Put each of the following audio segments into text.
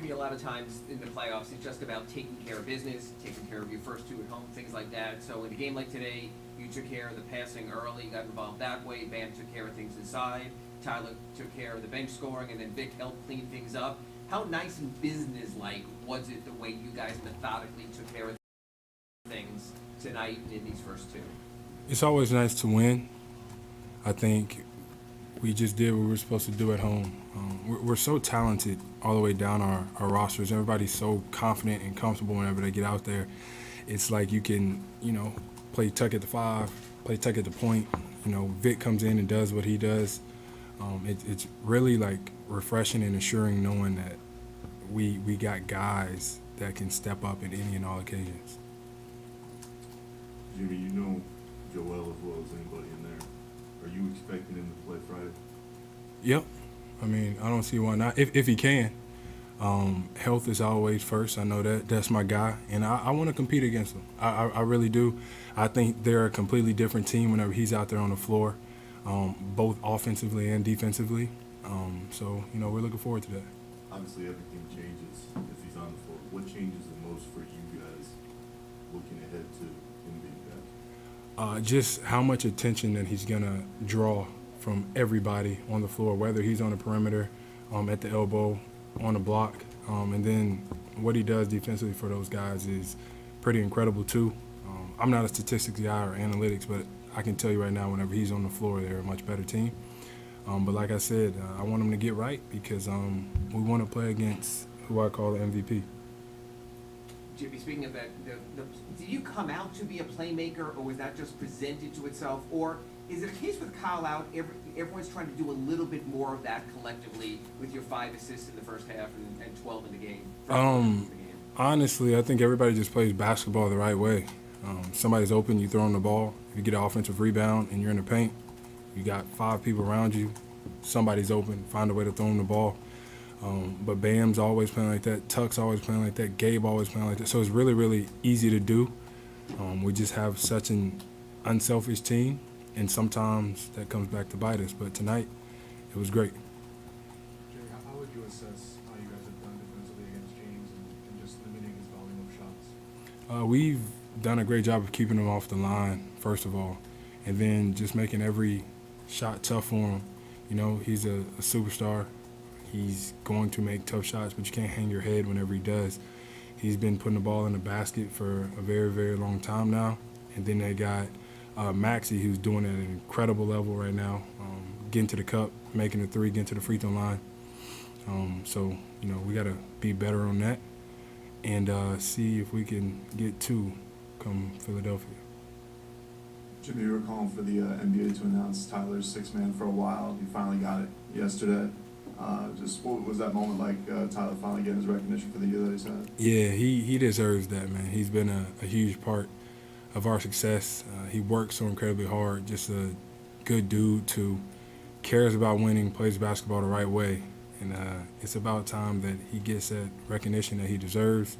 Jimmy, a lot of times in the playoffs, it's just about taking care of business, taking care of your first two at home, things like that. So in a game like today, you took care of the passing early, got involved that way. Bam took care of things inside. Tyler took care of the bench scoring, and then Vic helped clean things up. How nice and business-like was it the way you guys methodically took care of things tonight and in these first two? It's always nice to win. I think we just did what we were supposed to do at home. We're so talented all the way down our rosters. Everybody's so confident and comfortable whenever they get out there. It's like you can, play tuck at the 5, play tuck at the point. Vic comes in and does what he does. It's really like refreshing and assuring knowing that we got guys that can step up in any and all occasions. Jimmy, you know Joel as well as anybody in there. Are you expecting him to play Friday? Yep. I mean, I don't see why not. If he can. Health is always first. I know that. That's my guy. And I want to compete against him. I really do. I think they're a completely different team whenever he's out there on the floor, both offensively and defensively. So, we're looking forward to that. Obviously, everything changes if he's on the floor. What changes the most for you guys looking ahead to him being back? Just how much attention that he's going to draw from everybody on the floor, whether he's on the perimeter, at the elbow, on the block. And then what he does defensively for those guys is pretty incredible too. I'm not a statistics guy or analytics, but I can tell you right now, whenever he's on the floor, they're a much better team. But like I said, I want him to get right because we want to play against who I call the MVP. Jimmy, speaking of that, did you come out to be a playmaker, or was that just presented to itself? Or is it a case with Kyle out, everyone's trying to do a little bit more of that collectively with your 5 assists in the first half and 12 in the game? Honestly, I think everybody just plays basketball the right way. Somebody's open, you throw them the ball. If you get an offensive rebound and you're in the paint, you got 5 people around you. Somebody's open, find a way to throw them the ball. But Bam's always playing like that. Tuck's always playing like that. Gabe always playing like that. So it's really, really easy to do. We just have such an unselfish team, and sometimes that comes back to bite us. But tonight, it was great. Jerry, how would you assess how you guys have done defensively against James and just limiting his volume of shots? We've done a great job of keeping him off the line, first of all, and then just making every shot tough for him. He's a superstar. He's going to make tough shots, but you can't hang your head whenever he does. He's been putting the ball in the basket for a very, very long time now. And then they got Maxey, who's doing it at an incredible level right now, getting to the cup, making the 3, getting to the free throw line. So, we got to be better on that and see if we can get 2 come Philadelphia. Jimmy, you were calling for the NBA to announce Tyler's 6th man for a while. You finally got it yesterday. Just what was that moment like, Tyler finally getting his recognition for the year that he's had? Yeah, he deserves that, man. He's been a huge part of our success. He works so incredibly hard, just a good dude who cares about winning, plays basketball the right way. And it's about time that he gets that recognition that he deserves.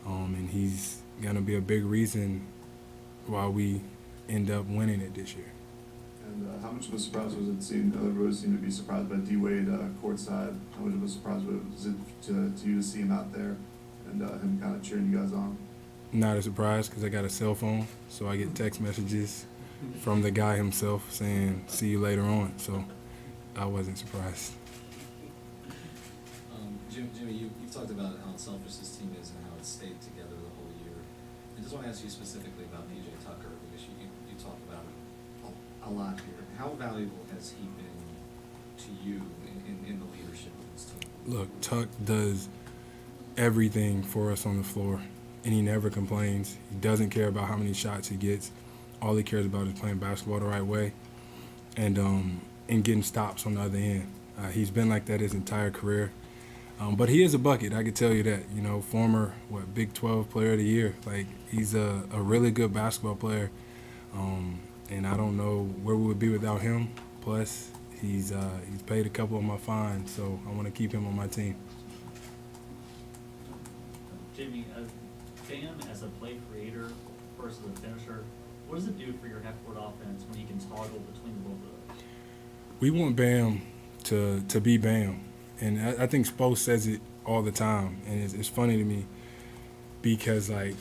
And he's going to be a big reason why we end up winning it this year. And how much of a surprise was it seeing, everybody seemed to be surprised by D-Wade courtside. How much of a surprise was it to you to see him out there and him kind of cheering you guys on? Not a surprise because I got a cell phone, so I get text messages from the guy himself saying, see you later on. So I wasn't surprised. Jimmy, you've talked about how unselfish this team is and how it's stayed together the whole year. I just want to ask you specifically about PJ Tucker because you talk about it a lot here. How valuable has he been to you in the leadership of this team? Look, Tuck does everything for us on the floor, and he never complains. He doesn't care about how many shots he gets. All he cares about is playing basketball the right way and getting stops on the other end. He's been like that his entire career. But he is a bucket, I can tell you that. Former, Big 12 Player of the Year. Like, he's a really good basketball player. And I don't know where we would be without him. Plus, he's paid a couple of my fines, so I want to keep him on my team. Jimmy, Bam as a play creator versus a finisher, what does it do for your half-court offense when he can toggle between both of those? We want Bam to be Bam. And I think Spo says it all the time, and it's funny to me because like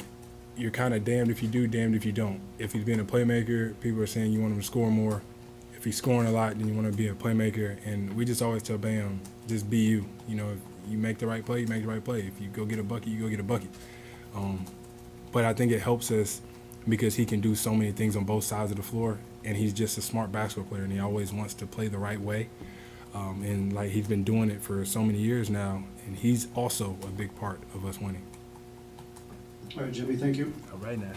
you're kind of damned if you do, damned if you don't. If he's being a playmaker, people are saying you want him to score more. If he's scoring a lot, then you want to be a playmaker. And we just always tell Bam, just be you. You know, if you make the right play, you make the right play. If you go get a bucket, you go get a bucket. But I think it helps us because he can do so many things on both sides of the floor, and he's just a smart basketball player, and he always wants to play the right way. And like he's been doing it for so many years now, and he's also a big part of us winning. All right, Jimmy, thank you. All right now.